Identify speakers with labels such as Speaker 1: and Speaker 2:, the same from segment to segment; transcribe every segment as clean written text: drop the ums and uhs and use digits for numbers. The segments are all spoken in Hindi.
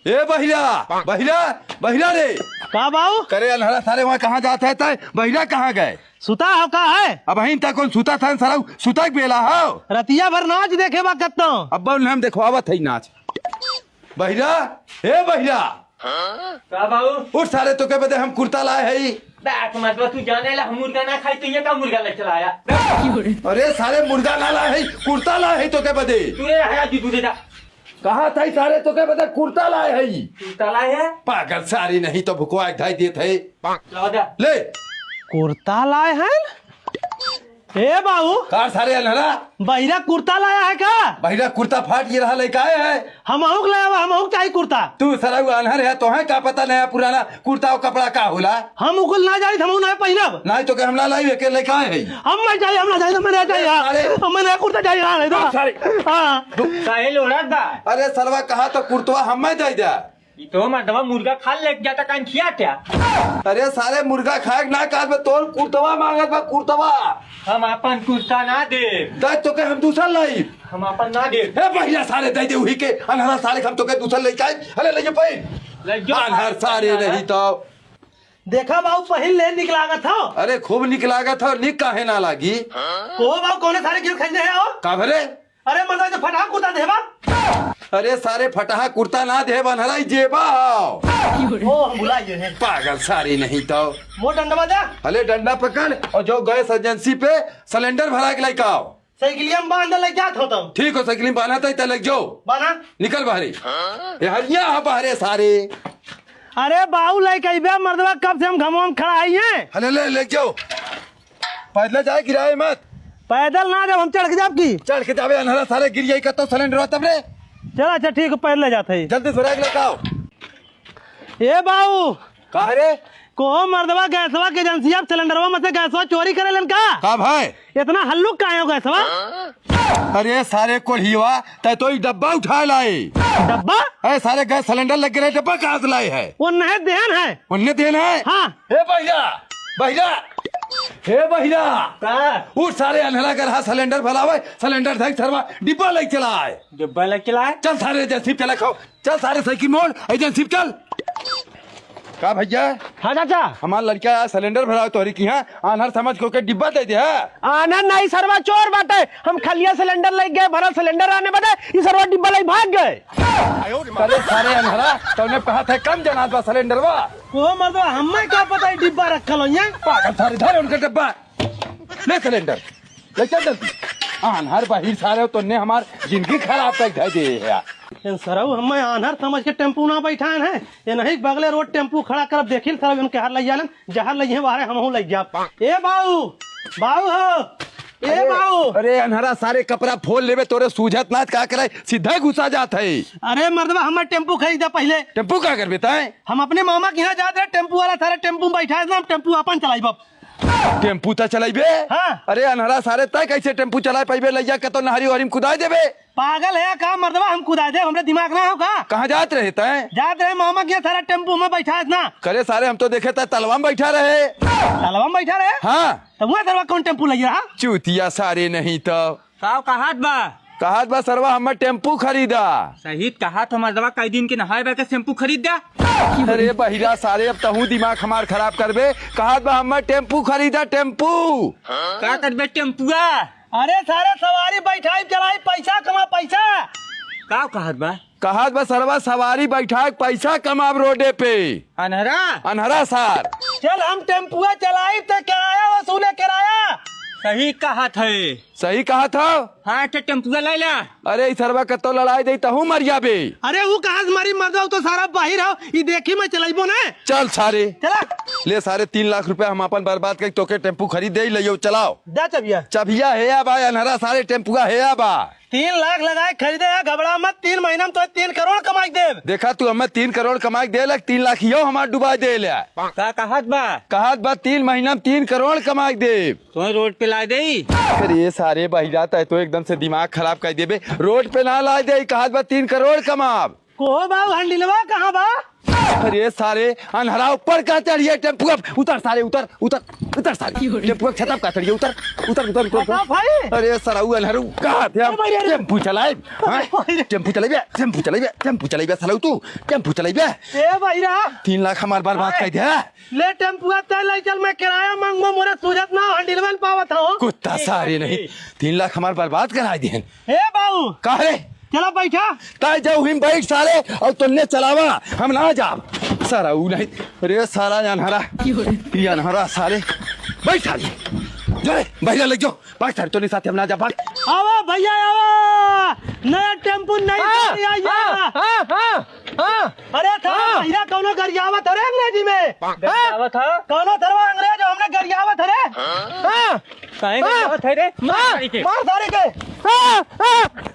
Speaker 1: ए बहिरा बहिरा बहिरा रे
Speaker 2: का बाऊ
Speaker 1: करे अनहरा सारे वहाँ कहाँ जाते है बहिरा कहाँ गए?
Speaker 2: सुता हो का है?
Speaker 1: अब अहिन तक कौन सुता था सारा सुता बेला हो
Speaker 2: रतिया भर नाच देखे बा कत्तो।
Speaker 1: अब हम देखवावत है नाच। बहिरा हे बहिरा
Speaker 3: का बाबू
Speaker 1: उठ सारे तो के बदे हम कुर्ता लाए है।
Speaker 3: बैक मतलब तू जाने ला हम मुर्गा ना खाई तो ये का मुर्गा ले चलाया।
Speaker 1: अरे सारे मुर्गा ना लाए है कुर्ता लाए है तो के बदे।
Speaker 3: तू रे हया जी दूध दा
Speaker 1: कहा था सारे तो के बदे कुर्ता लाए है।
Speaker 3: तू तलाए है
Speaker 1: पागल सारी नहीं तो भुकवा धाई देते है
Speaker 3: ला दे
Speaker 1: ले
Speaker 2: कुर्ता लाए हैं? ए बाबू
Speaker 1: कार सारे अनहरा
Speaker 2: बहिरा कुर्ता लाया है का?
Speaker 1: बहिरा कुर्ता फाट ये रहा लेके आए है।
Speaker 2: हमहुक लाया हमहुक चाहिए कुर्ता।
Speaker 1: तू सारा अनहर है तो है का पता नया पुराना कुर्ता और कपड़ा का होला।
Speaker 2: हम उकुल ना जाए हम ना पहनब
Speaker 1: नहीं तो के हमला लाई के लेके आए है।
Speaker 2: हम नहीं चाहिए हम ना चाहिए मैं नहीं चाहिए हमें नया कुर्ता चाहिए। हाँ
Speaker 3: काहे लोड़ा दा
Speaker 1: अरे सरवा कहा तो कुर्तवा हम दे दे।
Speaker 3: ये तो मर्दवा मुर्गा खा ले जाता कान खिया क्या।
Speaker 1: अरे सारे मुर्गा खाए ना काज में तोर कुर्तवा मांगत बा कुर्तवा।
Speaker 3: हम अपन कुर्ता ना दे
Speaker 1: दे तो के हम दूसरा लाई।
Speaker 3: हम अपन ना दे
Speaker 1: हे भैया सारे दे दे वही के अनहरा सारे हम तो के दूसरा लेके आए। अरे ले पे
Speaker 3: ले जो
Speaker 1: अनहर सारे नहीं तो
Speaker 2: देखा बाबू पहन ले निकलागत था।
Speaker 1: अरे खूब निक लागत हो निक काहे ना लागी।
Speaker 2: ओ बाबू कौन सारे क्यों खरीदे हैं और?
Speaker 1: का भरे
Speaker 2: अरे मतलब जो फटा कुर्ता देवा।
Speaker 1: अरे सारे फटाहा कुर्ता ना दे बनहरा जेबा
Speaker 2: ओ हम भुलाइए हैं
Speaker 1: पागल सारी नहीं तो
Speaker 2: वो डंडवा दे
Speaker 1: अले डंडा पकड़ और जो गैस एजेंसी पे सिलेंडर भरा के लेके आओ।
Speaker 2: साइकिलिया में बांध ले क्या था तुम?
Speaker 1: ठीक हो साइकिल में बांधा था लग जाओ
Speaker 2: बाना
Speaker 1: निकल बाहरी ये हरिया बाहरे सारे।
Speaker 2: अरे बाऊ लाइक मर्दवा कब से हम घमों में खड़ा आई हैं।
Speaker 1: अरे ले जाओ पैदल जाए गिराए मत।
Speaker 2: पैदल ना जब हम चढ़ के जाब की
Speaker 1: चढ़ के जावे अनहरा सारे गिर जाई तो सिलेंडर तब रे
Speaker 2: चला अच्छा ठीक है पैदल जाते है।
Speaker 1: जल्दी से रख लेके आओ।
Speaker 2: ए बाऊ
Speaker 1: कहा रे
Speaker 2: को मर्दवा गैसवा के एजेंसिया सिलेंडरवा में से गैसवा चोरी करे लन का?
Speaker 1: का भाई
Speaker 2: इतना हल्लुक काहे हो गैसवा?
Speaker 1: अरे सारे कोढ़िया तय तो ही डब्बा उठा लाए।
Speaker 2: डब्बा
Speaker 1: अरे सारे गैस सिलेंडर लग रहे डब्बा कहाँ से लाए है?
Speaker 2: वो नहे देन है
Speaker 1: उन्हें देना है।
Speaker 2: हाँ
Speaker 1: हे भैया भैया हे भैया
Speaker 3: का
Speaker 1: उठ सारे अनहरा कर हाँ सिलेंडर भरावे सिलेंडर धक सरवा डिब्बा ले चलाए।
Speaker 3: डिब्बा ले चलाए
Speaker 1: चल सारे एजेंसी चला खाओ चल सारे साइकिल मोड़ एजेंसी चल। का भैया
Speaker 2: हाँ चाचा
Speaker 1: हमारा लड़का सिलेंडर भराओ तोहरी की है अनहर समझ को के डिब्बा दे दे है।
Speaker 2: आना नहीं सरवा चोर बाटे हम खलिया सिलेंडर ले गए भरा सिलेंडर आने बटे ये सरवा डिब्बा ले भाग गए।
Speaker 1: अरे सारे अनहरा तूने कहा था कम जनात बा सिलेंडर बा
Speaker 2: वो मर्दवा हमें क्या पता है डिब्बा रखल हो यहाँ।
Speaker 1: पागल सारे धरे उनका डब्बा ले सिलेंडर ले चल जल्दी अनहर बाहर सारे तो ने हमार जिंदगी खराब कर दे है।
Speaker 2: सरऊ हमें आनहर समझ के टेम्पू ना बैठाए हैं ये नहीं बगले रोड टेम्पू खड़ा कर देखिल सरऊ उनके हाथ ले जालन जहाँ लइहे बाहर हमहू ले जा। ए बाऊ बाऊ हो ए बाऊ
Speaker 1: अरे अनहरा सारे कपड़ा फोल लेवे तोरे सूझत ना का करे सीधा घुसा जात है।
Speaker 2: अरे मर्दवा हमें टेम्पू खरीदा पहले
Speaker 1: टेम्पू का कर बेताए
Speaker 2: हम अपने मामा के यहाँ जाते टेम्पू वाला सारे टेम्पू में बैठाए हम टेम्पू अपन चलाई बाप
Speaker 1: टेम्पू तो चलाइबे।
Speaker 2: हाँ।
Speaker 1: अरे अनहरा सारे तय कैसे टेम्पू चला पाइबे लैया के तो नहरी वहरी में कुदाई देबे।
Speaker 2: पागल है का मर्दवा हम कुदा दे हमरे दिमाग ना होगा
Speaker 1: कहाँ जात रहे तय
Speaker 2: जाते रहे मामा के सारा टेम्पू में बैठा ना
Speaker 1: करे सारे हम तो देखे था तलवा में बैठा रहे।
Speaker 2: तलवा में बैठा रहे
Speaker 1: हाँ
Speaker 2: तो वह सरवा कौन टेम्पू लग रहा?
Speaker 1: चूतिया सारे नहीं तो
Speaker 3: का कहात बा
Speaker 1: कहात बा सरवा हम टेम्पू खरीदा।
Speaker 3: सही कहात हम मर्दवा कई दिन के नहाए बा के शैम्पू खरीद दे।
Speaker 1: अरे बहिरा सारे अब तहू दिमाग हमार खराब करबे कहात बा हम टेम्पू खरीदा टेम्पू।
Speaker 3: का करबे टेम्पुआ
Speaker 2: अरे सारे सवारी बैठाई चलाई पैसा कमा पैसा।
Speaker 3: का कहात बा
Speaker 1: कहात बा सरवा सवारी बैठा पैसा कमाब रोडे पे
Speaker 3: अनहरा
Speaker 1: अनहरा सार।
Speaker 2: चल हम टेम्पुआ चलाई तो किराया वसूले किराया।
Speaker 3: सही कहात है
Speaker 1: सही कहा था।
Speaker 3: हाँ तो टेम्पुआ ले ला।
Speaker 1: अरे इस सरवा कतो लड़ाई दे तहू मर जाबे।
Speaker 2: अरे वो कहा से मारी मर जाओ तो सारा बाहर आओ ये देखी मैं चलाइबो ना।
Speaker 1: चल सारे
Speaker 2: चला
Speaker 1: ले सारे 3 लाख रुपए हम अपन बर्बाद कर तोके टेम्पू खरीद दे लियो चलाओ।
Speaker 2: जा चबिया
Speaker 1: चबिया है बा अनहरा सारे टेम्पुआ है बा
Speaker 2: 3 लाख लगाए खरीदे है घबरा मत 3 महीना में तो 3 करोड़ कमाई दे।
Speaker 1: देखा तू हमें 3 करोड़ कमाई दे लग 3 लाख यो हमार डुबा दे ले।
Speaker 3: का कहात बा
Speaker 1: कहात बा 3 महीना में 3 करोड़ कमाई दे।
Speaker 3: तो रोड पे ला दे।
Speaker 1: अरे सारे बही जाता है तो एकदम से दिमाग खराब कर देबे रोड पे ना ला दे कहात बा 3 करोड़ कमाब।
Speaker 2: को बाबू हंडिलवा कहाँ बा?
Speaker 1: अरे सारे अनहरा ऊपर का चढ़िए टेम्पू अब उतर सारे उतर उतर उतर सारे टेम्पू छत का चढ़िए उतर उतर उतर उतर
Speaker 2: भाई
Speaker 1: अरे सराऊ अनहरू कहाँ थे हम टेम्पू चलाए टेम्पू चलाइबे टेम्पू चलाइबे टेम्पू चलाइबे सराऊ तू टेम्पू चलाइबे
Speaker 2: ए भैया
Speaker 1: 3 लाख हमार बर्बाद कर दिया
Speaker 2: ले टेम्पू ले चल मैं किराया मांगो मोरे सूरत ना हंडिलवन पावत हूं
Speaker 1: कुत्ता सारे नहीं 3 लाख हमार बर्बाद करा दिए
Speaker 2: ए बाबू
Speaker 1: काहे
Speaker 2: चला बैठा
Speaker 1: ताई जाओ हिम बैठ सारे और तुमने चलावा हम ना जाब सारा ऊ नहीं अरे सारा अनहरा ये अनहरा सारे बैठ सारे जो भैया लग जाओ बैठ सारे तो नहीं साथ हम ना जा भाग
Speaker 2: आवा भैया आवा नया टेम्पू नहीं अरे था भैया कौनो गरियावत अरे अंग्रेजी में
Speaker 3: गरियावत था
Speaker 2: कौनो थरवा अंग्रेज हमने गरियावत अरे
Speaker 3: काहे गरियावत है रे
Speaker 2: मार सारे के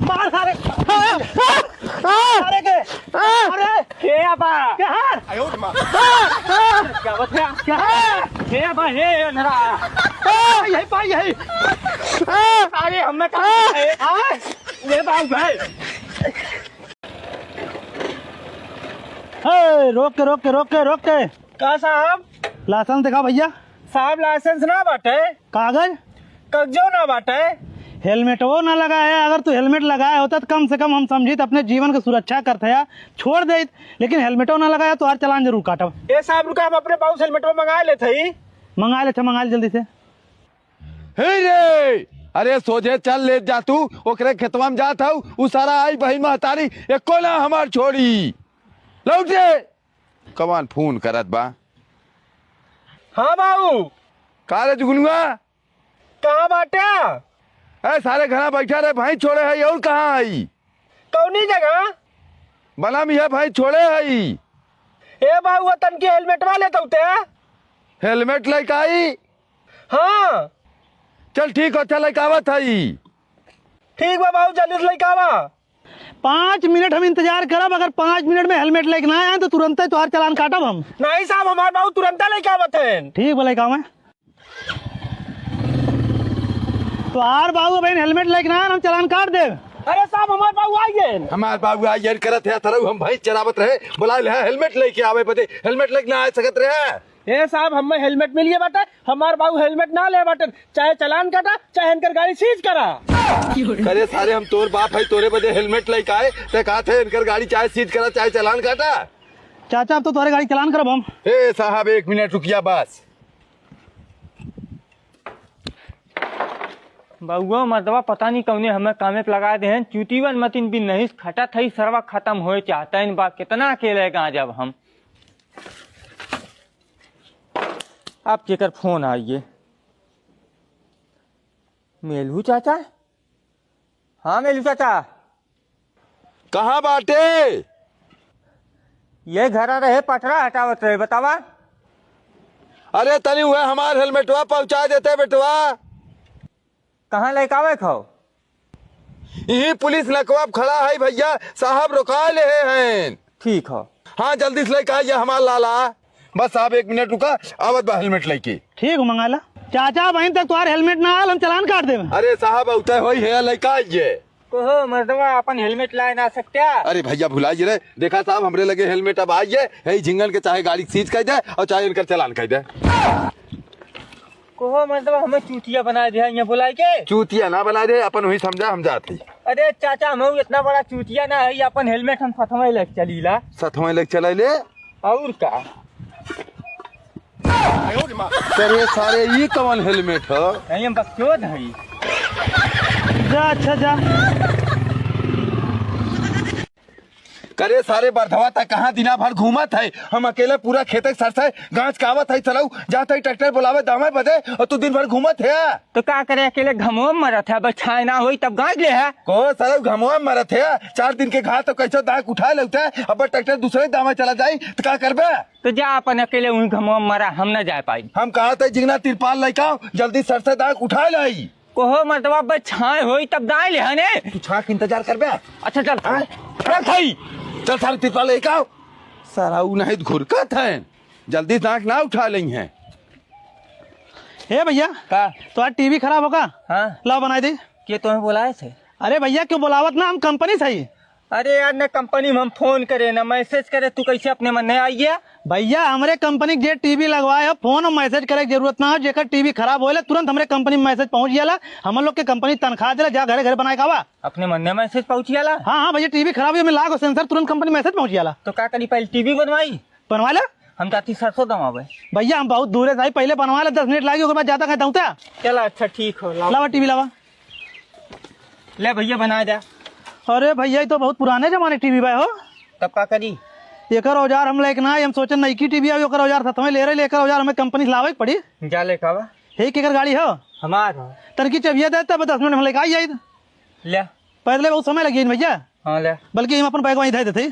Speaker 2: मार सारे सारे के अरे
Speaker 3: के आपा
Speaker 2: क्या
Speaker 3: गरियावत है
Speaker 2: क्या
Speaker 3: के आपा हे अनहरा
Speaker 2: यही पाई यही
Speaker 3: अरे हमें कहा है ये बाबू भाई
Speaker 2: रोक के रोक के रोक के रोक के
Speaker 3: का साहब
Speaker 2: लाइसेंस दिखा भैया
Speaker 3: साहब लाइसेंस ना बाटे
Speaker 2: कागज
Speaker 3: कागजो ना बाटे
Speaker 2: हेलमेट वो ना लगाया अगर तू हेलमेट लगाया होता तो कम से कम हम समझित अपने जीवन की सुरक्षा करते या छोड़ दे लेकिन हेलमेटो ना लगाया तो हर चलान जरूर काटब
Speaker 3: ए साहब रुका हम अपने पाउस हेलमेट में मंगा लेते ही
Speaker 2: मंगा ले जल्दी से
Speaker 1: हे रे अरे सोझे चल ले जा तू ओकरे खेतवा में जात हूँ उ सारा आई बहन महतारी एको ना हमार छोड़ी लौटे कमान फोन करत बा
Speaker 3: हाँ बाबू
Speaker 1: का रे जुगनुआ
Speaker 3: कहाँ बाटे
Speaker 1: ए सारे घना बैठा रहे भाई छोड़े है और कहाँ आई
Speaker 3: कौनी जगह
Speaker 1: बना मिया भाई छोड़े है
Speaker 3: ए बाबू वतन की हेलमेट वाले तो उते
Speaker 1: हेलमेट लेके आई
Speaker 3: हाँ
Speaker 1: चल ठीक हो चल आवत है
Speaker 3: ठीक बा बाबू जल्दी से लेके आवा
Speaker 2: 5 मिनट हम इंतजार करब अगर 5 मिनट में हेलमेट लेके ना आए तो तुरंत ही तुम्हार चलान काटब हम
Speaker 3: नहीं साहब हमारे बाबू तुरंत लेके आवत हैं
Speaker 2: ठीक बोले काम है तो आर बाबू बहन हेलमेट लेके ना आए हम चलान काट दे
Speaker 3: अरे साहब हमारे बाबू आइए
Speaker 1: हमार बाबू आ यार करत है तरह हम भाई चरावत रहे बुला ले हेलमेट लेके आवे बते हेलमेट लेके ना आ सकत रहे
Speaker 3: ए साहब हमें हेलमेट मिलिए बाटे हमारे बाबू हेलमेट ना ले बाटे चाहे चलान काटा चाहे इनकर गाड़ी सीज करा
Speaker 1: करे सारे हम तोर बाप है तोरे बदे हेलमेट लेके आए ते कहा थे इनकर गाड़ी चाहे सीज करा चाहे चलान काटा
Speaker 2: चाचा अब तो तुम्हारी गाड़ी चलान करब हम
Speaker 1: ए साहब 1 मिनट रुकिया बस
Speaker 3: बाबुआ मर्दवा पता नहीं कौने हमें कामे पे लगा दे हैं चूटीवन मतिन भी नहीं खटा थई सरवा खत्म होए चाहता इन बात कितना अकेले गा जब हम आप केकर फोन आइए मेलू चाचा हाँ मेलू चाचा
Speaker 1: कहाँ बाटे
Speaker 3: ये घर आ रहे पटरा हटावत रहे बतावा
Speaker 1: अरे तनी हुए हमार हेलमेटवा पहुंचा देते बेटवा
Speaker 3: कहाँ लेके आवे खाओ
Speaker 1: यही पुलिस लकवा खड़ा है भैया साहब रोका ले हैं
Speaker 3: ठीक है
Speaker 1: हाँ जल्दी से लेके आइए हमार लाला बस आप 1 मिनट रुका आवत बा हेलमेट लेके
Speaker 2: ठीक हो मंगा ला चाचा बहन तक तुम्हारे हेलमेट ना आल हम चलान काट देवे
Speaker 1: अरे साहब उतर होई है लेके आइए
Speaker 3: कहो मर्दवा अपन हेलमेट लाए ना सकते
Speaker 1: अरे भैया भुलाइए रे देखा साहब हमरे लगे हेलमेट अब आइए है झिंगन के चाहे गाड़ी सीज कर दे और चाहे इनकर चलान कर दे
Speaker 3: कहो मर्दवा हमें चूतिया बना दिया यहाँ बुलाए के
Speaker 1: चूतिया ना बना दे अपन वही समझा हम जाते
Speaker 3: अरे चाचा हम इतना बड़ा चूतिया ना है अपन हेलमेट हम सतवा लेके चलीला
Speaker 1: सतवें लेके चला ले
Speaker 3: और का
Speaker 1: अरे सारे ये कौन हेलमेट है
Speaker 3: कहीं हम बक्चो नहीं
Speaker 2: जा अच्छा जा
Speaker 1: करे सारे बरधवा तक कहाँ दिना भर घूमत है हम अकेले पूरा खेत सरसे गांच कावत है चलाऊ जाते ट्रैक्टर बुलावे दामे बदे और तू दिन भर घूमत है
Speaker 3: तो क्या करे अकेले घमो मरत है बस छाए ना हुई तब गाँच ले है
Speaker 1: को सारे घमवा मरत है 4 दिन के घास तो कैसे दाग उठा लेते है अब ट्रैक्टर दूसरे दामे चला जाये तो क्या करबे
Speaker 3: तो जा अपन अकेले वही घमो मरा हम न जा पाई
Speaker 1: हम कहा थे जिगना तिरपाल लेके आओ जल्दी सरसे दाग उठा लाई
Speaker 3: कहो मर्दवा बस छाए हुई तब गाय ले है ने
Speaker 1: तू छाक इंतजार करबे
Speaker 3: अच्छा चल
Speaker 1: चल सारे तिरपाल लेके आओ सारा उ नहीं घुरकत है जल्दी दाग ना उठा ली है
Speaker 2: हे भैया
Speaker 3: का
Speaker 2: तो आज टीवी खराब होगा
Speaker 3: हाँ
Speaker 2: लाओ बनाई दे
Speaker 3: के तुम्हें बुलाए थे
Speaker 2: अरे भैया क्यों बुलावत ना हम कंपनी से ही
Speaker 3: अरे यार न कंपनी में हम फोन करे न मैसेज करे, तू कैसे अपने मन नहीं आई है?
Speaker 2: भैया हमरे कंपनी के जे टीवी लगवाए हो फोन और मैसेज करे की जरूरत ना हो। जेकर टीवी खराब होले तुरंत हमरे कंपनी में मैसेज पहुंच जाला। हम लोग के कंपनी तनख्वाह देला, जा घरे घरे बनाए खावा।
Speaker 3: अपने मन में मैसेज पहुंच जाला?
Speaker 2: हाँ हाँ भैया, टीवी खराब है, लाग सेंसर तुरंत कंपनी मैसेज पहुंच जाला।
Speaker 3: तो का करी, पहले टीवी बनवाई?
Speaker 2: बनवा ले
Speaker 3: हम जाती सरसों दमावे।
Speaker 2: भैया, हम बहुत दूर है, पहले बनवा ले, 10 मिनट लागी, उसके बाद जाता कहता हूँ।
Speaker 3: चला अच्छा ठीक हो,
Speaker 2: लावा टीवी लावा।
Speaker 3: ले भैया बना दे।
Speaker 2: अरे भैया ये तो बहुत पुराने जमाने टीवी भाई हो।
Speaker 3: तब का करी?
Speaker 2: एकर औजार हम लेके ना, हम सोचे नई की टीवी आई, ओकर औजार सतवें ले रहे, लेकर औजार हमें कंपनी से लावे पड़ी।
Speaker 3: जा ले कावा
Speaker 2: हे केकर गाड़ी हो?
Speaker 3: हमार
Speaker 2: तनकी चबिया दे, तब 10 मिनट में लेके आई जाए।
Speaker 3: ले
Speaker 2: पहले बहुत समय लगी भैया।
Speaker 3: हाँ ले,
Speaker 2: बल्कि हम अपन बैग वहीं धे देते।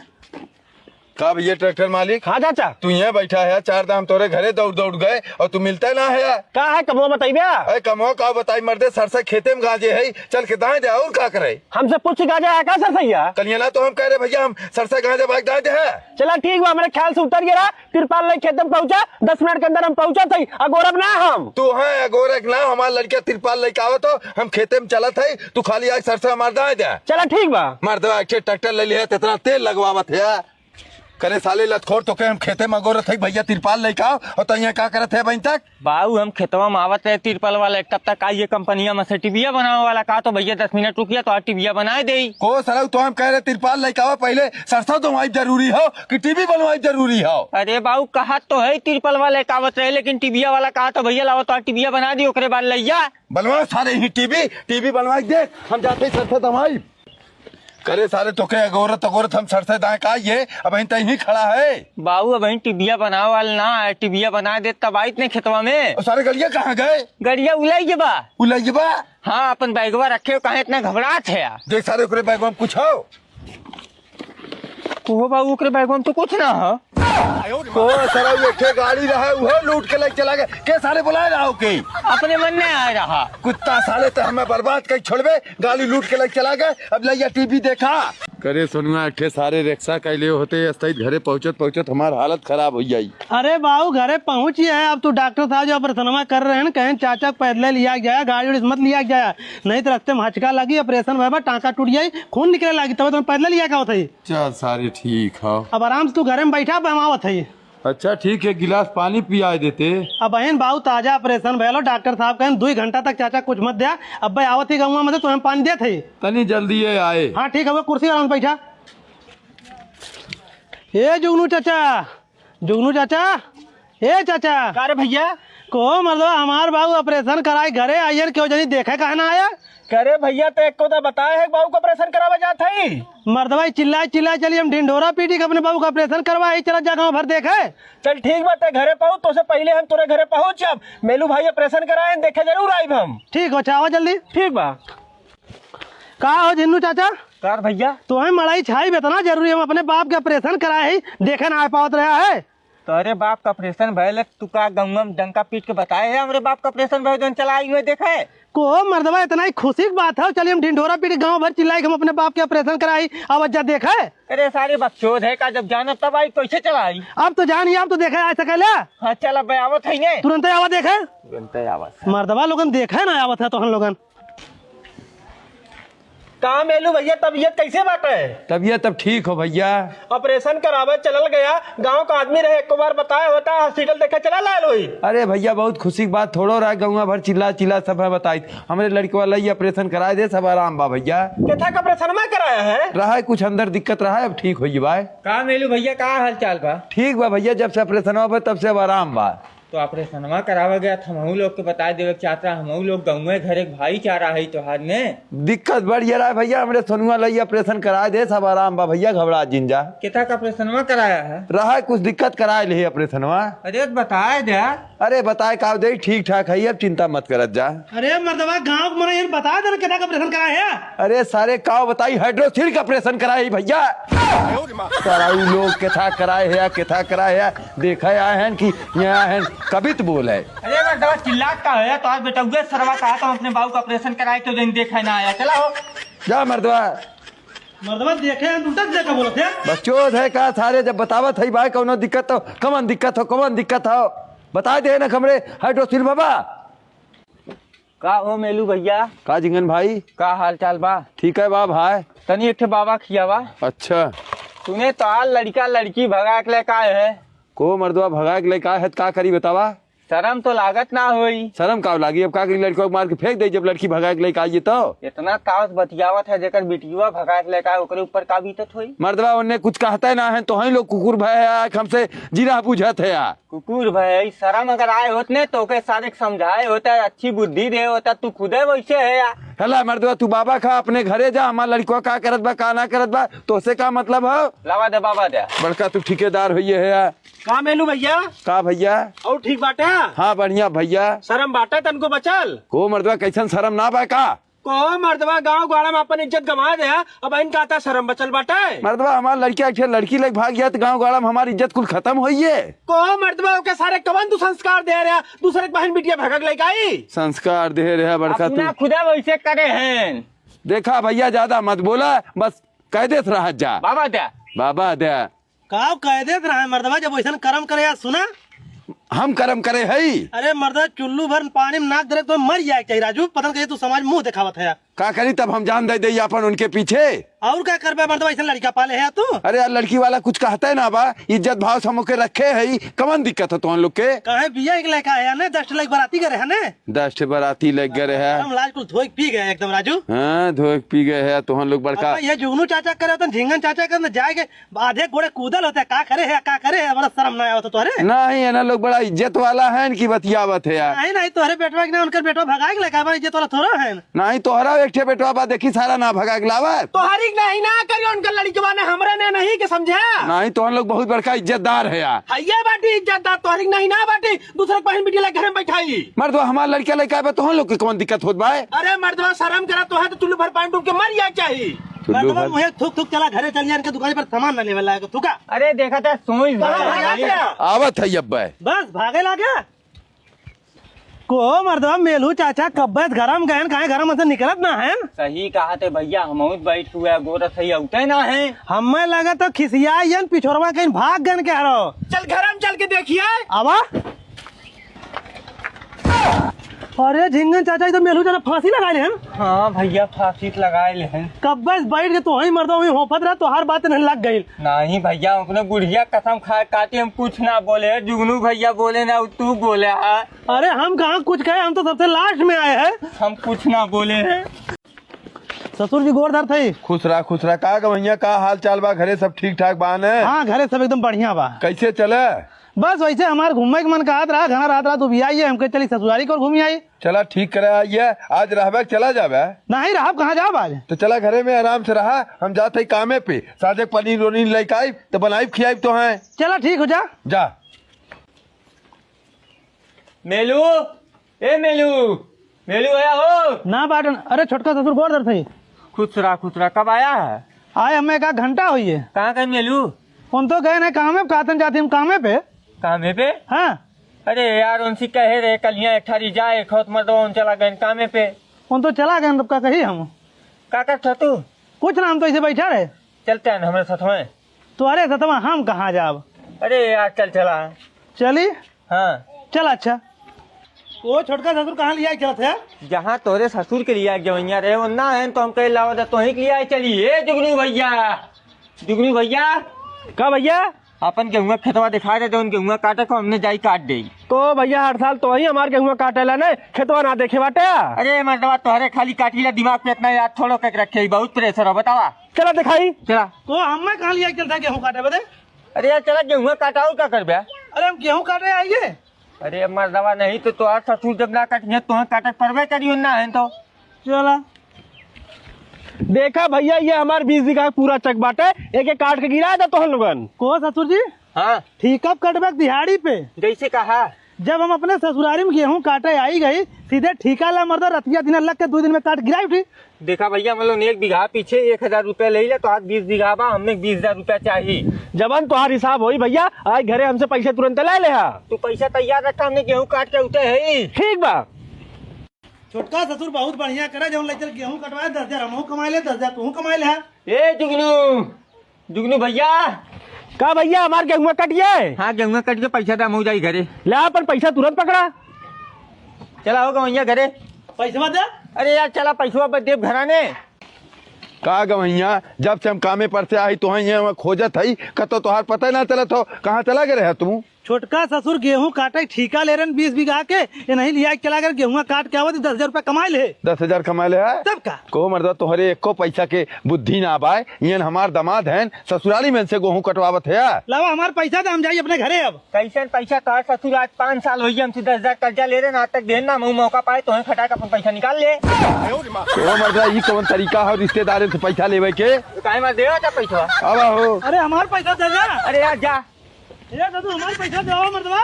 Speaker 1: का भैया ट्रैक्टर मालिक?
Speaker 2: हाँ चाचा।
Speaker 1: तू यहाँ बैठा है, 4 दाम तोरे घरे दौड़ दौड़ गए और तू मिलता ना है।
Speaker 2: का है कमो बताइए?
Speaker 1: अरे कमो का बताई मर्दे, सरसा खेते में गाजे है, चल के दाए दे और का करे?
Speaker 2: हमसे पूछ गाजा है का सर सैया?
Speaker 1: कलियाला तो हम कह रहे भैया हम सरसा गाजे बाइक दाए दे है।
Speaker 2: चला ठीक बा, मेरे ख्याल से उतर गया। तिरपाल ले खेत में पहुंचा, 10 मिनट के अंदर हम पहुंचा सही। अगोरब ना हम
Speaker 1: तू है गोरख ना, हमारा लड़का तिरपाल लेके आवत हो, हम खेते में चलत है, तू खाली आज सरसा मार दाए दे।
Speaker 2: चला ठीक बा।
Speaker 1: मर्दवा के ट्रैक्टर ले लिया, इतना तेल लगवावत है करे साले लतखोर। तो के हम खेते में गोरत है भैया तिरपाल लेके आओ, और तो यहाँ का करत है बहन तक?
Speaker 3: बाबू हम खेतवा में आवत रहे तिरपल वाले, तब तक आइए कंपनिया में से टीविया बनाने वाला का, तो भैया 10 मिनट रुकिया तो टीविया बनाए दे।
Speaker 1: को सर तो हम कह रहे तिरपाल लेके आओ, पहले सरसों धोवाई जरूरी हो कि टीवी बनवाई जरूरी हो?
Speaker 3: अरे बाबू कहा तो है तिरपल वाले कावत रहे, लेकिन टीविया वाला कहा तो भैया लाओ तो टीविया बना दी, ओकरे बाद लैया
Speaker 1: बनवा सारे ही टीवी बनवाई दे, हम जाते ही सरसों धोवाई करे सारे। तो के अगोरत अगोरत हम सरसे दाए का ये अब ही खड़ा है।
Speaker 3: बाबू अब टीविया बनावे वाला ना है, टीविया बना दे तब आई इतने खेतवा में।
Speaker 1: और सारे गलिया कहाँ गए?
Speaker 3: गड़िया उलाई बा।
Speaker 1: उलझ बा?
Speaker 3: हाँ अपन बैगवा रखे हो, कहा इतना घबराहट है?
Speaker 1: देख सारे ओकरे बैग में कुछ हो?
Speaker 3: ओहो बाबू ओकरे बैगवा में तो कुछ ना हो।
Speaker 1: को सारा ये गाड़ी रहा वो लूट के लेके चला गया, के सारे बुलाए रहा के?
Speaker 3: अपने मन में आ रहा
Speaker 1: कुत्ता साले तो हमें बर्बाद कर छोड़बे, गाड़ी लूट के लेके चला गया। अब लैया टीवी देखा करे सुनुआ, अठे सारे रिक्शा कैले होते अस्थित घरे पहुंचत पहुंचत हमार हालत खराब हो जाई।
Speaker 2: अरे बाबू घरे पहुंची है, अब तो डॉक्टर साहब जो ऑपरेशन कर रहे हैं, कहें चाचा पैदल लिया जाए, गाड़ी उड़ी मत लिया जाए, नहीं तो रस्ते में हचका लगी, ऑपरेशन भाई टाँका टूट जाये, खून निकले लगी, तब तो पैदल लिया का होता है।
Speaker 1: चल सारे ठीक हो,
Speaker 2: अब आराम से तू घरे में बैठा बमावत है।
Speaker 1: अच्छा ठीक है, गिलास पानी पिया देते।
Speaker 2: अब बहन बाबू ताजा ऑपरेशन भैलो, डॉक्टर साहब कहें 2 घंटा तक चाचा कुछ मत दिया। अब भाई आवत ही गाँव में तो पानी दे थे
Speaker 1: तनी जल्दी आए।
Speaker 2: हाँ ठीक है, वो कुर्सी आराम से बैठा। ए जुगनू चाचा, जुगनू चाचा, ए चाचा।
Speaker 3: अरे भैया
Speaker 2: को मतलब हमार बाबू ऑपरेशन कराए घरे आइए, क्यों जानी देखे कहा ना आया?
Speaker 3: करे भैया तो एक को तो बताए है बाबू का ऑपरेशन करावा जात है।
Speaker 2: मर्दवाई चिल्लाए चिल्लाए चलिए हम ढिंढोरा पीटी के अपने बाबू का ऑपरेशन करवाए, चला जा गाँव भर देखे।
Speaker 3: चल ठीक बात है, घरे पहुँच तो से पहले हम तोरे घरे पहुँच, अब मेलू भाई ऑपरेशन कराए देखे जरूर आए हम।
Speaker 2: ठीक हो, चाहो जल्दी।
Speaker 3: ठीक बा।
Speaker 2: का हो जिन्नू चाचा?
Speaker 3: कार भैया
Speaker 2: तो है मड़ाई छाई बेतना जरूरी, हम अपने बाप के ऑपरेशन कराए ही देखे ना आ पावत रहा है।
Speaker 3: तोरे बाप का ऑपरेशन भैल, तू का गंगा में डंका पीट के बताए है हमारे बाप का ऑपरेशन भैल, जो चलाई हुए देखा है
Speaker 2: को मर्दवा इतना ही खुशी की बात है। चलिए हम ढिंढोरा पीट गांव भर चिल्लाई, हम अपने बाप के ऑपरेशन कराई, अब अज्जा देखा है।
Speaker 3: अरे सारे बकचोद है का, जब जाना तब आई कैसे चलाई?
Speaker 2: अब तो जानिए, अब तो देखा आ सके।
Speaker 3: हाँ चल अब आवत है ने
Speaker 2: तुरंत आवा देखे,
Speaker 3: तुरंत आवत
Speaker 2: मर्दवा लोगन देखा ना आवत है तो हम लोगन।
Speaker 3: कहा मेलू भैया तबीयत कैसे बाटे?
Speaker 1: तबीयत अब ठीक हो भैया।
Speaker 3: ऑपरेशन करावे चलल गया, गांव का आदमी रहे, एक बार बताया होता हॉस्पिटल देखे चला लाल हुई।
Speaker 1: अरे भैया बहुत खुशी की बात थोड़ो रहा, गाँव भर चिल्ला चिल्ला सब है बताई, हमारे लड़के वाला ये ऑपरेशन कराए दे, सब आराम बा भैया।
Speaker 3: केथा का ऑपरेशन में कराया है?
Speaker 1: रहा है कुछ अंदर दिक्कत रहा है, अब ठीक हो भाई।
Speaker 3: कहा मेलू भैया का हाल चाल बा?
Speaker 1: ठीक बा भैया, जब से ऑपरेशन हुआ तब से अब आराम बा।
Speaker 3: तो ऑपरेशन करावा गया था, हमहू लोग के बता देवे चाहता, हमहू लोग गाँव घर एक भाईचारा है तोहार ने। दिक्कत
Speaker 1: बढ़ रहा है भैया, हमारे सोनुआ लई ऑपरेशन करा दे, सब आराम बा भैया, घबरा जिंजा।
Speaker 3: केथा का ऑपरेशन कराया है?
Speaker 1: रहा है कुछ दिक्कत कराए ले ऑपरेशन।
Speaker 3: अरे बताए दे।
Speaker 1: अरे बताए का दे, ठीक ठाक है, अब चिंता मत करत जा।
Speaker 2: अरे मर्दवा गाँव को मैंने बता देना केथा का ऑपरेशन कराया है।
Speaker 1: अरे सारे काव बताई हाइड्रोसिल का ऑपरेशन कराए भैया। सारा लोग केथा कराए है, केथा कराए है, देखा है कि यहाँ है कभी तो बोले।
Speaker 3: अरे मर्दवा चिल्ला का है तो आज बेटा सरवा कहा तो अपने बाबू का ऑपरेशन कराए तो दिन देखा ना आया, चला हो
Speaker 1: जा मर्दवा।
Speaker 2: मर्दवा देखे देखा बोलत है
Speaker 1: बच्चों है का सारे जब बतावत है भाई कौनो दिक्कत हो, कमन दिक्कत हो बता दे ना हमरे हाइड्रोसिल बाबा।
Speaker 3: का हो मेलू भैया?
Speaker 1: का जिंगन भाई?
Speaker 3: का हाल चाल बा?
Speaker 1: ठीक है बा भाई।
Speaker 3: तनी एक ठे बाबा खियावा।
Speaker 1: अच्छा
Speaker 3: तूने तो हाल लड़का लड़की भगा के लेके आए है।
Speaker 1: को मर्दवा भगा के लेके आए है का करी बतावा?
Speaker 3: शर्म तो लागत ना होई।
Speaker 1: शर्म का लागी? अब का करी, लड़की को मार के फेंक दे जब लड़की भगा के लेके आइए तो।
Speaker 3: इतना तावत बतियावत है जेकर बिटिया भगा के लेके आए ओकरे ऊपर का बीतत होई?
Speaker 1: मर्दवा उन्हें कुछ कहता ना है तो हम लोग कुकुर भय है हमसे जीरा पूछत है यार।
Speaker 3: कुकुर भाई शर्म अगर आए होते तो के सारे समझाए होता, अच्छी बुद्धि दे होता, तू खुदे वैसे है यार।
Speaker 1: हला मर्दवा तू बाबा खा अपने घरे जा, हमार लड़को का करत बा का ना करत बा तो से का मतलब है?
Speaker 3: लावा दे बाबा दे।
Speaker 1: बड़का तू ठेकेदार होइए है यार।
Speaker 2: का मेलू भैया?
Speaker 1: का भैया?
Speaker 2: और ठीक बाटे?
Speaker 1: हाँ बढ़िया भैया।
Speaker 2: शर्म बाटे तनको बचल?
Speaker 1: को मर्दवा कैसन शर्म ना बा का?
Speaker 2: को मर्दवा गांव गाड़ा में अपन इज्जत गंवा दे, अब इन का शर्म बचल बाटे?
Speaker 1: मर्दवा हमार लड़की लग भाग गया तो गाँव गाड़ा में हमारी इज्जत कुल खत्म हुई है।
Speaker 2: को मर्दवा के सारे कवन तू संस्कार दे रहा, दूसरे की बहन बिटिया भगक लेके आई?
Speaker 1: संस्कार दे रहे बड़का तू।
Speaker 3: अपना खुदे वैसे करे हैं।
Speaker 1: देखा भैया ज्यादा मत बोला, बस कह देत रहा जा।
Speaker 3: बाबा दे।
Speaker 1: बाबा दे।
Speaker 2: का कह देत रहा है मर्दवा जब वैसा कर्म करे यार? सुना
Speaker 1: हम कर्म करे है।
Speaker 2: अरे मर्दा चुल्लू भर पानी में नाक दे तो मर जाए चाहिए राजू, पता नहीं तू समाज मुंह दिखावत है।
Speaker 1: का करी तब हम जान दे अपन उनके पीछे।
Speaker 2: और क्या करबे मर्दवा, ऐसा लड़का पाले है तू?
Speaker 1: अरे यार लड़की वाला कुछ कहता है ना बा, इज्जत भाव से हम के रखे है, कमन दिक्कत है तो हम लोग के?
Speaker 2: कहे बिया एक लड़का है ना, 10 लाख बराती करे है ना,
Speaker 1: 10 बाराती लग गए है।
Speaker 2: हम लाज कुल धोई पी गए एकदम राजू।
Speaker 1: हाँ धोक पी गए है तो हम लोग बड़का।
Speaker 2: ये जुगनू चाचा करे होते झिंगन चाचा करे जाए आधे घोड़े कूदल होते, का करे है का करे है, बड़ा शर्म ना आवत तोहरे?
Speaker 1: नहीं है ना लोग बड़ा इज्जत वाला है कि बतियावत है यार।
Speaker 2: नहीं नहीं तोहरे बेटवा के ना उनकर बेटवा भगा के लगा इज्जत वाला थोड़ा है।
Speaker 1: नहीं तोहरा एक ठे बेटवा बा देखी सारा ना भगा के लावा।
Speaker 2: तोहरी नहीं ना करियो उनका लड़की ने हमरे ने नहीं के समझा।
Speaker 1: नहीं तो हम लोग बहुत बड़का इज्जतदार है यार।
Speaker 2: हइये बाटी इज्जतदार, तोहरी नहीं ना बाटी, दूसरे के बहन बिटिया घर में बैठाई।
Speaker 1: मर्दवा हमारा लड़का लेके आए तो हम लोग के कौन दिक्कत होत बा?
Speaker 2: अरे मर्दवा शर्म करा तो है तो चुल्लू भर पानी डूब के मर जाए चाहिए।
Speaker 1: चुल्लू
Speaker 2: मर्दवा
Speaker 1: भर-
Speaker 2: मुझे थूक थूक चला घरे चल जाए, दुकान पर सामान न लेवे लागे थूका।
Speaker 3: अरे देखा था सोई
Speaker 1: आवत है अब
Speaker 2: बस भागे लागे को मर्दवा मेलू चाचा कब्बत गरम गए काहे गरम से निकलत ना है?
Speaker 3: सही कहा थे भैया, हम बैठ हुए गोरा सही उठे ना है।
Speaker 2: हमें लगा तो खिसिया पिछोरवा कहीं भाग गन के हरो। चल घर में चल के देखिए आवा। अरे झिंगन चाचा तो मेलू चाचा फांसी लगा ले हैं।
Speaker 3: हाँ भैया फांसी लगाए ले हैं।
Speaker 2: कब्बत बैठ के तो वही मर्दवा वही होफत रहा तो हर बात नहीं लग गई।
Speaker 3: नहीं भैया उन्होंने बुढ़िया कसम खा काटे, हम कुछ ना बोले, जुगनू भैया बोले ना तू बोले है।
Speaker 2: अरे हम कहाँ कुछ कहे, हम तो सबसे लास्ट में आए हैं।
Speaker 3: हम कुछ ना बोले हैं।
Speaker 2: ससुर जी गोरदार थे।
Speaker 1: खुश रहा का गवैया का हाल चाल बा? घरे सब ठीक ठाक बा न?
Speaker 2: हाँ घरे सब एकदम बढ़िया बा।
Speaker 1: कैसे चले?
Speaker 2: बस वैसे हमारे घूमने के मन का रहा, घना रात रात भी आई है, हमके चली ससुरारी को घूमी आई।
Speaker 1: चला ठीक करे आइए, आज रहबे चला जाबे?
Speaker 2: नहीं रहा कहाँ जाब आज?
Speaker 1: तो चला घरे में आराम से रहा, हम जाते कामे पे, सादे पनीर वनीर लेके आई तो बनाई खियाई तो है।
Speaker 2: चला ठीक हो जा।
Speaker 1: जा
Speaker 3: मेलू ए मेलू मेलू आया हो
Speaker 2: ना बाटन। अरे छोटका ससुर गोरदार थे।
Speaker 3: खुश रहा कब आया है?
Speaker 2: आए हमें का घंटा हुई है।
Speaker 3: कहाँ गए मेलू?
Speaker 2: उन तो गए ना कामे पे, कातन जाते हम कामे पे।
Speaker 3: कामे पे?
Speaker 2: हाँ
Speaker 3: अरे यार उनसे कहे रहे कलियां एक थारी जाए खोत मर्दवा उन चला गए कामे पे।
Speaker 2: उन तो चला गए का कही हम।
Speaker 3: का करता तू?
Speaker 2: कुछ ना हम तो इसे बैठा रहे।
Speaker 3: चलते हैं हमारे साथ में।
Speaker 2: तो अरे सतमा हम कहाँ जाब?
Speaker 3: अरे यार चल चला।
Speaker 2: चली
Speaker 3: हाँ
Speaker 2: चल। अच्छा वो छोटका ससुर कहाँ लिया चलते है?
Speaker 3: जहाँ तोरे ससुर के लिए जवैया रहे वो ना है तो हम कहे लाओ तो ही के लिए चलिए। जुगनू भैया
Speaker 2: का भैया
Speaker 3: अपन गेहुआ खेतवा दिखा दे, उन गेहुआ काटे को हमने जाई काट दे।
Speaker 2: तो भैया हर साल तो ही हमारे गेहुआ काटेला ने, खेतवा ना देखे बाटे।
Speaker 3: अरे मर्दवा तोहरे खाली काटीला दिमाग पे इतना याद छोड़ो के रखे, बहुत प्रेशर हो बतावा।
Speaker 2: चला दिखाई।
Speaker 3: चला।
Speaker 2: तो हमें कहाँ लिया चलता गेहूँ काटे बदे?
Speaker 3: अरे यार चला गेहुआ काटा और क्या करबे?
Speaker 2: अरे हम गेहूँ काटे आएंगे।
Speaker 3: अरे मर्दवा नहीं तो तोहार ससुर जब ना काटिए तो काटे परवे करियो ना है तो।
Speaker 2: चला देखा भैया ये हमारे 20 बीघा पूरा चक बाटे, एक एक काट के गिरा था तो हम लोगन को ससुर जी।
Speaker 3: हाँ
Speaker 2: ठीक कब कटबे दिहाड़ी पे?
Speaker 3: जैसे कहा
Speaker 2: जब हम अपने ससुरारी में गेहूँ काटे आई गई, सीधे ठीका ला मर्दा रतिया दिन लग के 2 दिन में काट गिराई उठी।
Speaker 3: देखा भैया मतलब 1 बीघा पीछे 1000 रुपया ले ले तो आज 20 बीघा बा, हमने 20,000 रुपया चाहिए।
Speaker 2: जबन तुहार हिसाब होई भैया, आज घरे हमसे पैसे तुरंत ले ले।
Speaker 3: तू पैसा तैयार रखा, हमने गेहूँ काट के उठे है।
Speaker 2: ठीक बा। छोटका ससुर बहुत बढ़िया करे, जब ले चल गेहूँ कटवाए 10,000 हमहू कमाए ले, 10,000 तू कमाए ले।
Speaker 3: ए जुगनू भैया
Speaker 2: का भैया हमार गेहूँ कट गए?
Speaker 3: हाँ गेहूँ कट के पैसा दे, हम जाई घरे।
Speaker 2: ले अपन पैसा तुरंत पकड़ा।
Speaker 3: चला होगा भैया घरे।
Speaker 2: पैसा दे।
Speaker 3: अरे यार चला पैसवा बदेब घराने।
Speaker 1: का गवैया जब से हम कामे पर से आई तो यहाँ खोजत हई कतो तोहार पता ना चलत हो कहाँ चला गए रहे तुम।
Speaker 2: छोटका ससुर गेहूं काटे ठीका ले रहे 20 बीघा के, ये नहीं लिया चला कर गेहूं काट के आवत 10,000 रुपया कमाए ले।
Speaker 1: 10,000 कमा ले है
Speaker 2: तब का
Speaker 1: को मर्दा तोहरे एको पैसा के बुद्धि ना आबाए। ये हमार दामाद हैं ससुराली में से गेहूं कटवावत है।
Speaker 2: लावा हमार पैसा दे, हम जाइए अपने घरे अब।
Speaker 3: कैसे पैसा तोहर ससुर आज 5 साल हो गए हमसे 10,000 कर्जा ले रहे ना, आज तक देना मौका पाए तो खटा के अपन पैसा निकाल ले।
Speaker 1: को मर्दा ये कौन तरीका है रिश्तेदार से पैसा लेवे के।
Speaker 3: काहे में देवा था पैसा।
Speaker 1: अब हो
Speaker 2: अरे हमार पैसा दे दे।
Speaker 3: अरे यार जा।
Speaker 2: ये दादू हमार पैसा दे मर्दवा।